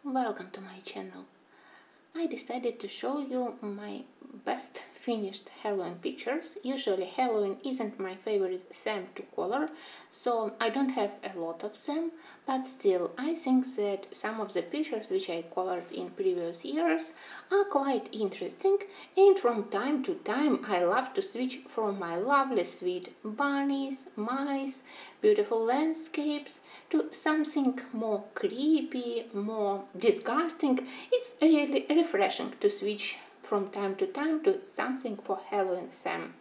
Welcome to my channel. I decided to show you my best finished Halloween pictures. Usually Halloween isn't my favorite theme to color, so I don't have a lot of them, but still I think that some of the pictures which I colored in previous years are quite interesting, and from time to time I love to switch from my lovely sweet bunnies, mice, beautiful landscapes to something more creepy, more disgusting. It's really refreshing to switch from time to time to something for Halloween theme.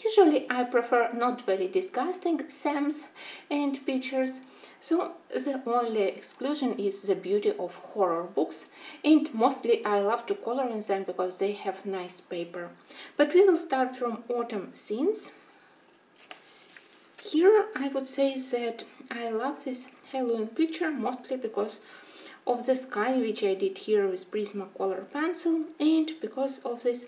Usually I prefer not very disgusting themes and pictures, so the only exclusion is the beauty of horror books, and mostly I love to color in them because they have nice paper. But we will start from autumn scenes. Here I would say that I love this Halloween picture mostly because of the sky which I did here with Prismacolor pencil, and because of this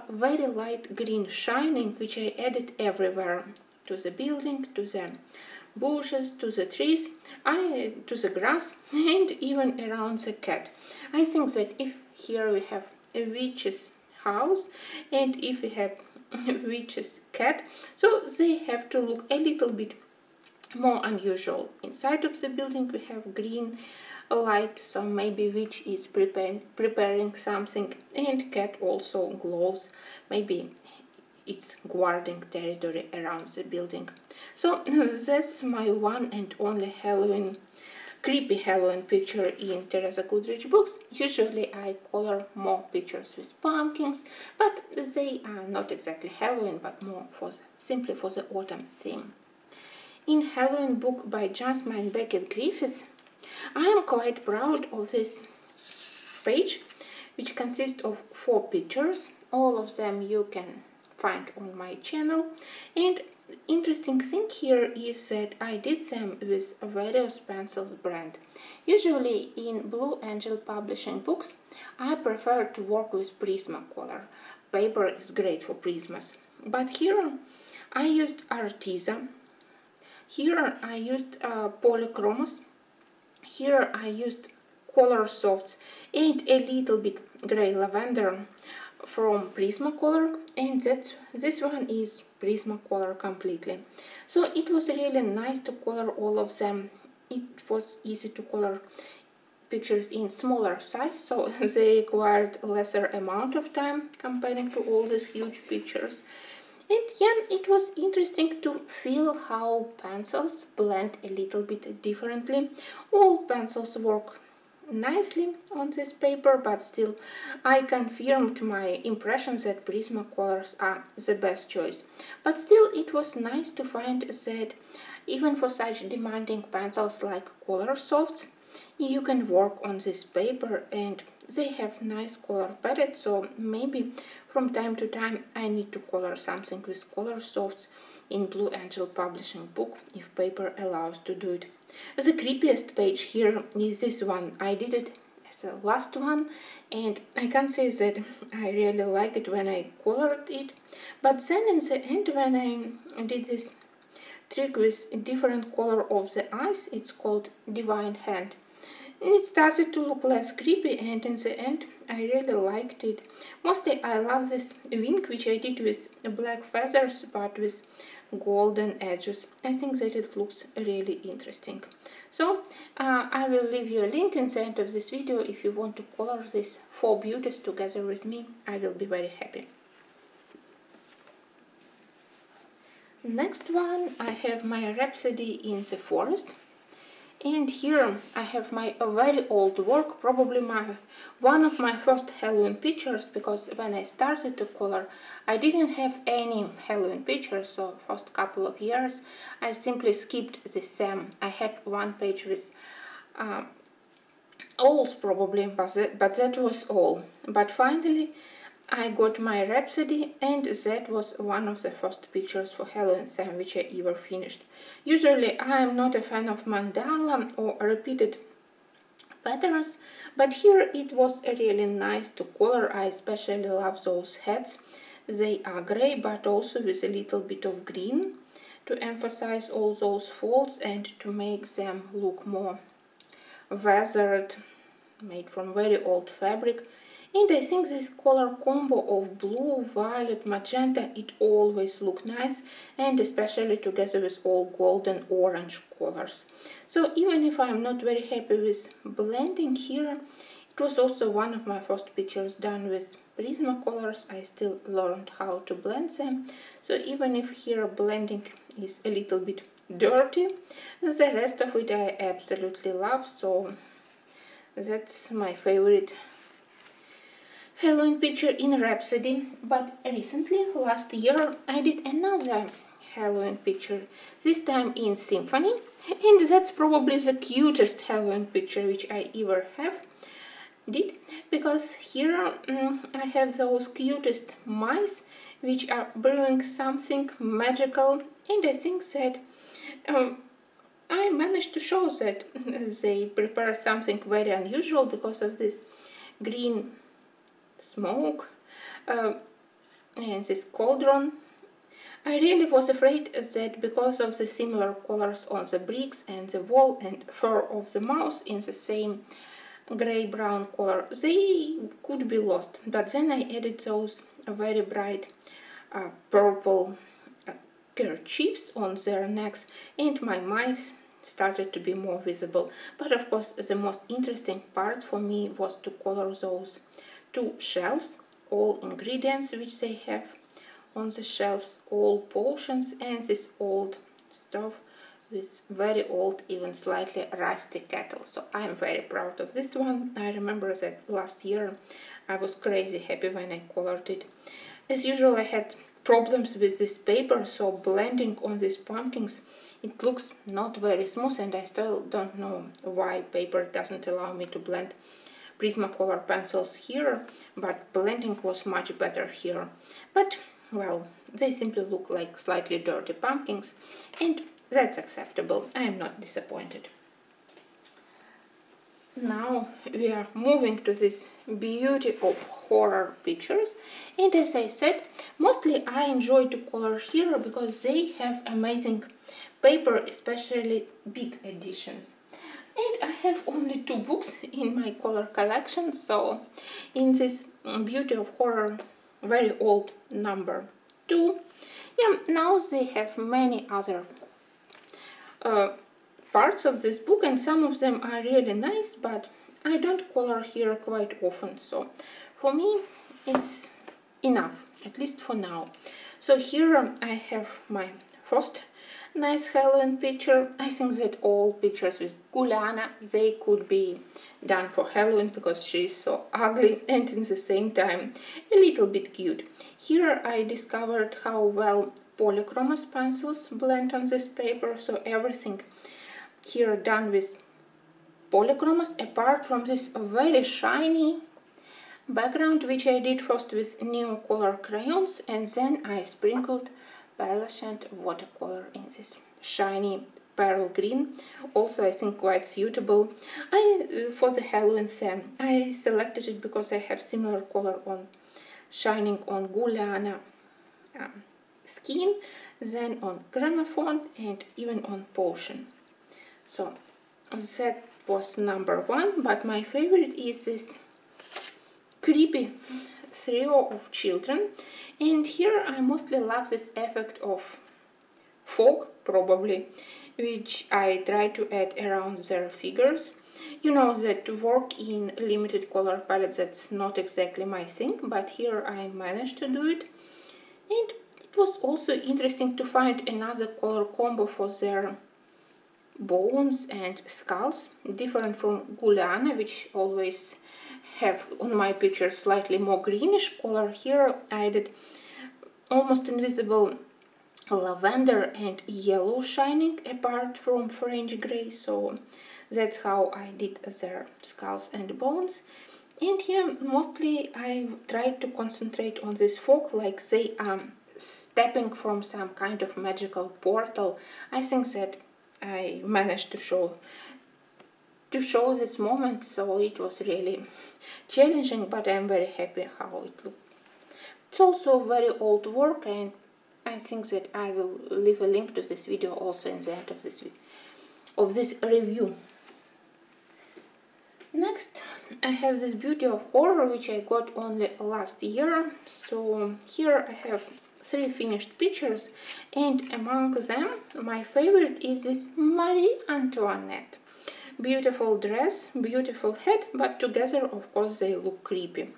very light green shining which I added everywhere, to the building, to the bushes, to the trees, to the grass, and even around the cat. I think that if here we have a witch's house and if we have witch's cat, so they have to look a little bit more unusual. Inside of the building we have green light, so maybe witch is preparing something, and cat also glows, maybe it's guarding territory around the building. So that's my one and only creepy Halloween picture in Teresa Goodrich books. Usually I color more pictures with pumpkins, but they are not exactly Halloween, but more simply for the autumn theme. In Halloween book by Jasmine Beckett Griffith, I am quite proud of this page, which consists of 4 pictures. All of them you can find on my channel, and interesting thing here is that I did them with various pencils brand. Usually in Blue Angel publishing books I prefer to work with Prismacolor. Paper is great for Prismas, but here I used Arteza, here I used Polychromos, here I used Color Softs and a little bit Grey Lavender from Prismacolor, and this one is Prismacolor completely. So it was really nice to color all of them. It was easy to color pictures in smaller size, so they required lesser amount of time comparing to all these huge pictures. And yeah, it was interesting to feel how pencils blend a little bit differently. All pencils work nicely on this paper, but still I confirmed my impression that Prismacolors are the best choice. But still it was nice to find that even for such demanding pencils like Color Softs, you can work on this paper, and they have nice color palette, so maybe from time to time I need to color something with Color Softs in Blue Angel publishing book if paper allows to do it. The creepiest page here is this one. I did it as the last one, and I can say that I really like it when I colored it, but then in the end when I did this trick with a different color of the eyes, it's called Divine Hand, it started to look less creepy, and in the end I really liked it. Mostly I love this wing which I did with black feathers but with golden edges. I think that it looks really interesting. So I will leave you a link in the end of this video. If you want to color these 4 beauties together with me, I will be very happy. Next one, I have my Rhapsody in the Forest. And here I have my very old work, probably one of my first Halloween pictures, because when I started to color I didn't have any Halloween pictures, so first couple of years I simply skipped the theme. I had one page with owls probably, but that was all. But finally I got my Rhapsody, and that was one of the first pictures for Halloween theme which I ever finished. Usually I am not a fan of mandala or repeated patterns, but here it was really nice to color. I especially love those heads. They are gray but also with a little bit of green to emphasize all those folds and to make them look more weathered, made from very old fabric. And I think this color combo of blue, violet, magenta, it always look nice, and especially together with all golden orange colors. So even if I'm not very happy with blending here, it was also one of my first pictures done with Prismacolors. I still learned how to blend them. So even if here blending is a little bit dirty, the rest of it I absolutely love. So that's my favorite Halloween picture in Rhapsody. But recently, last year, I did another Halloween picture, this time in Symphony, and that's probably the cutest Halloween picture which I ever did, because here I have those cutest mice which are brewing something magical, and I think that I managed to show that they prepare something very unusual because of this green smoke and this cauldron. I really was afraid that because of the similar colors on the bricks and the wall and fur of the mouse in the same gray-brown color, they could be lost. But then I added those very bright purple kerchiefs on their necks, and my mice started to be more visible. But of course, the most interesting part for me was to color those two shelves, all ingredients which they have on the shelves, all potions, and this old stuff with very old, even slightly rusty kettle. So I'm very proud of this one. I remember that last year I was crazy happy when I colored it. As usual, I had problems with this paper, so blending on these pumpkins, it looks not very smooth, and I still don't know why paper doesn't allow me to blend Prismacolor pencils here, but blending was much better here. But well, they simply look like slightly dirty pumpkins, and that's acceptable. I am not disappointed. Now we are moving to this beauty of horror pictures, and as I said, mostly I enjoy to color here because they have amazing paper, especially big editions. And I have only 2 books in my color collection, so in this beauty of horror, very old number 2, yeah, now they have many other parts of this book, and some of them are really nice, but I don't color here quite often, so for me it's enough, at least for now. So here I have my first nice Halloween picture. I think that all pictures with Gulana, they could be done for Halloween because she's so ugly and at the same time a little bit cute. Here I discovered how well polychromos pencils blend on this paper, so everything here done with polychromos apart from this very shiny background which I did first with Neocolor crayons, and then I sprinkled pearlescent watercolor in this shiny pearl green, also I think quite suitable. For the Halloween theme I selected it because I have similar color on shining on Gulana skin, then on gramophone, and even on potion. So that was number 1, but my favorite is this creepy trio of children, and here I mostly love this effect of fog, probably, which I try to add around their figures. You know that to work in limited color palette, that's not exactly my thing, but here I managed to do it. And it was also interesting to find another color combo for their bones and skulls, different from Gulana, which always have on my picture slightly more greenish color. Here I added almost invisible lavender and yellow shining apart from French gray, so that's how I did their skulls and bones. And here mostly I tried to concentrate on this fog, like they are stepping from some kind of magical portal. I think that I managed to show this moment, so it was really challenging, but I'm very happy how it looked. It's also very old work, and I think that I will leave a link to this video also in the end of this review. Next, I have this beauty of horror which I got only last year. So here I have 3 finished pictures, and among them my favorite is this Marie Antoinette. Beautiful dress, beautiful head, but together of course they look creepy.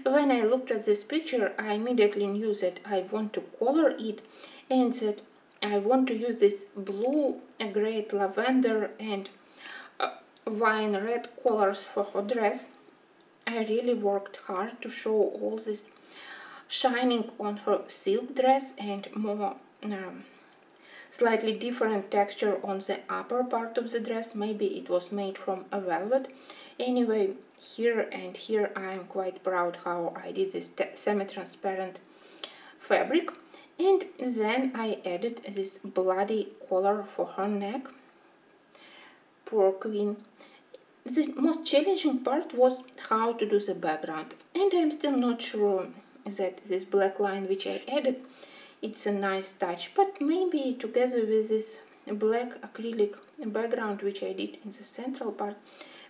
When I looked at this picture, I immediately knew that I want to color it and that I want to use this blue, great lavender and wine red colors for her dress. I really worked hard to show all this shining on her silk dress and more slightly different texture on the upper part of the dress. Maybe it was made from a velvet. Anyway, here and here I am quite proud how I did this semi-transparent fabric. And then I added this bloody collar for her neck. Poor queen. The most challenging part was how to do the background, and I'm still not sure that this black line which I added, it's a nice touch, but maybe together with this black acrylic background which I did in the central part,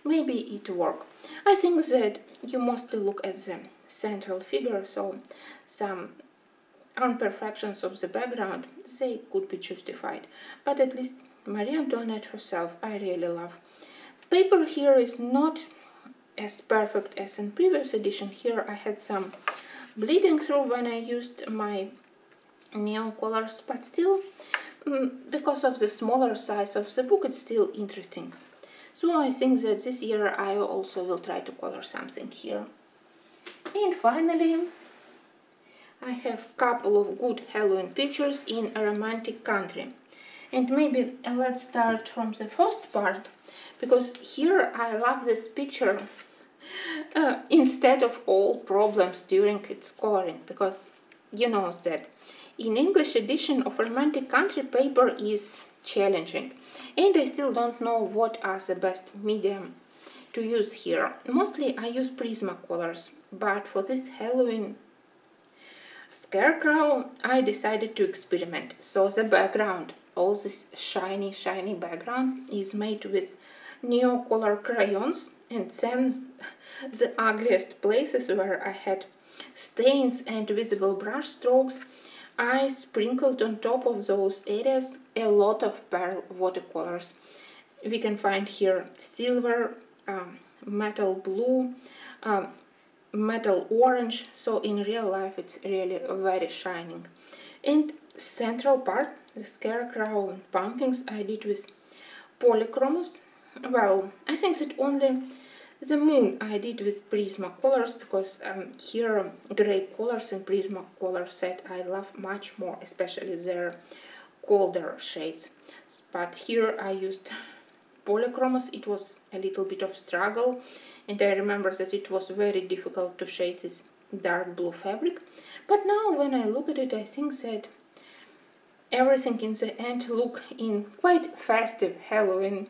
maybe it worked. I think that you mostly look at the central figure, so some imperfections of the background, they could be justified, but at least Marie Antoinette herself I really love. Paper here is not as perfect as in previous edition. Here I had some bleeding through when I used my neon colors, but still, because of the smaller size of the book, it's still interesting. So I think that this year I also will try to color something here. And finally, I have a couple of good Halloween pictures in a romantic country. And maybe let's start from the first part, because here I love this picture instead of all problems during its coloring, because you know that in English edition of romantic country paper is challenging, and I still don't know what are the best medium to use here. Mostly I use Prismacolors, but for this Halloween scarecrow I decided to experiment. So the background, all this shiny background is made with Neocolor crayons, and then the ugliest places where I had stains and visible brush strokes, I sprinkled on top of those areas a lot of pearl watercolors. We can find here silver, metal blue, metal orange, so in real life it's really very shining. And central part, the scarecrow and pumpkins, I did with polychromos. Well, I think that only the moon I did with Prismacolors, because here gray colors in Prismacolor set I love much more, especially their colder shades. But here I used polychromos. It was a little bit of struggle, and I remember that it was very difficult to shade this dark blue fabric. But now when I look at it, I think that everything in the end look in quite festive Halloween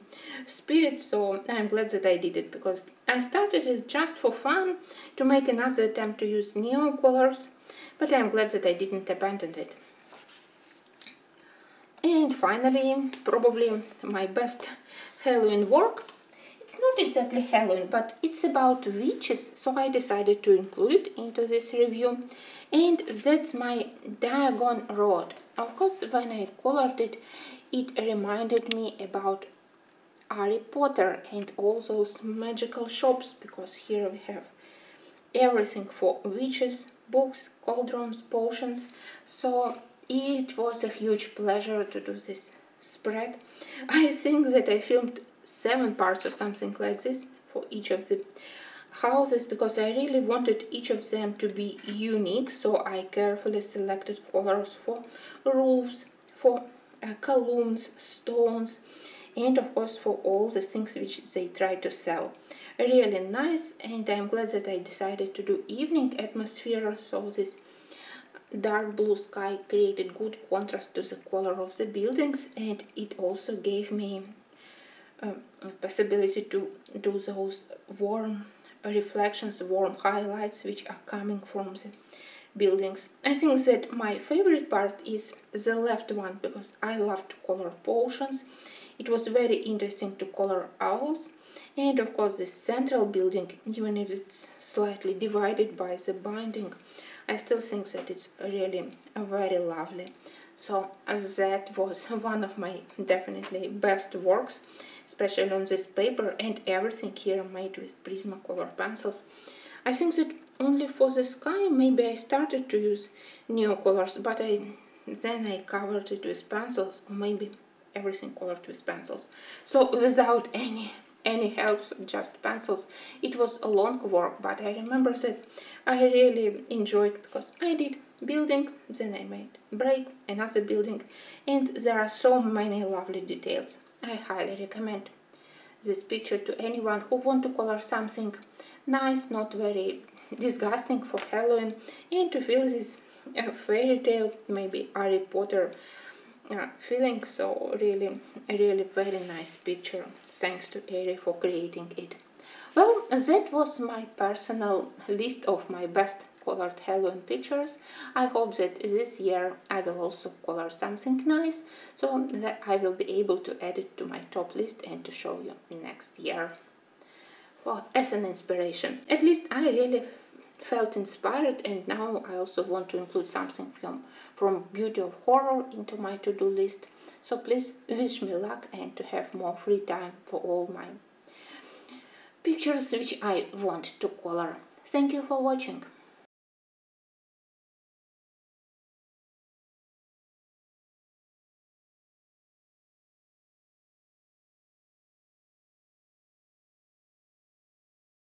spirit, so I'm glad that I did it, because I started it just for fun to make another attempt to use neon colors, but I'm glad that I didn't abandon it. And finally, probably my best Halloween work. It's not exactly Halloween, but it's about witches, so I decided to include it into this review, and that's my Diagon Road. Of course, when I colored it, it reminded me about Harry Potter and all those magical shops, because here we have everything for witches, books, cauldrons, potions. So it was a huge pleasure to do this spread. I think that I filmed 7 parts or something like this for each of the houses, because I really wanted each of them to be unique, so I carefully selected colors for roofs, for columns, stones, and of course for all the things which they try to sell. Really nice, and I'm glad that I decided to do evening atmosphere, so this dark blue sky created good contrast to the color of the buildings, and it also gave me a possibility to do those warm reflections, warm highlights which are coming from the buildings. I think that my favorite part is the left one, because I love to color potions. It was very interesting to color owls, And of course this central building, even if it's slightly divided by the binding, I still think that it's really very lovely. So that was one of my definitely best works, especially on this paper, and everything here made with Prismacolor pencils. I think that only for the sky maybe I started to use neocolors, but then I covered it with pencils, or maybe everything colored with pencils. So without any helps, just pencils. It was a long work, but I remember that I really enjoyed, because I did building, then I made break, another building, and there are so many lovely details. I highly recommend this picture to anyone who want to color something nice, not very disgusting for Halloween, and to feel this fairy tale, maybe Harry Potter feeling. So really very nice picture. Thanks to Ari for creating it. Well, that was my personal list of my best colored Halloween pictures. I hope that this year I will also color something nice, so that I will be able to add it to my top list and to show you next year. Well, as an inspiration. At least I really felt inspired, and now I also want to include something from Beauty of Horror into my to-do list. So please wish me luck and to have more free time for all my pictures which I want to color. Thank you for watching.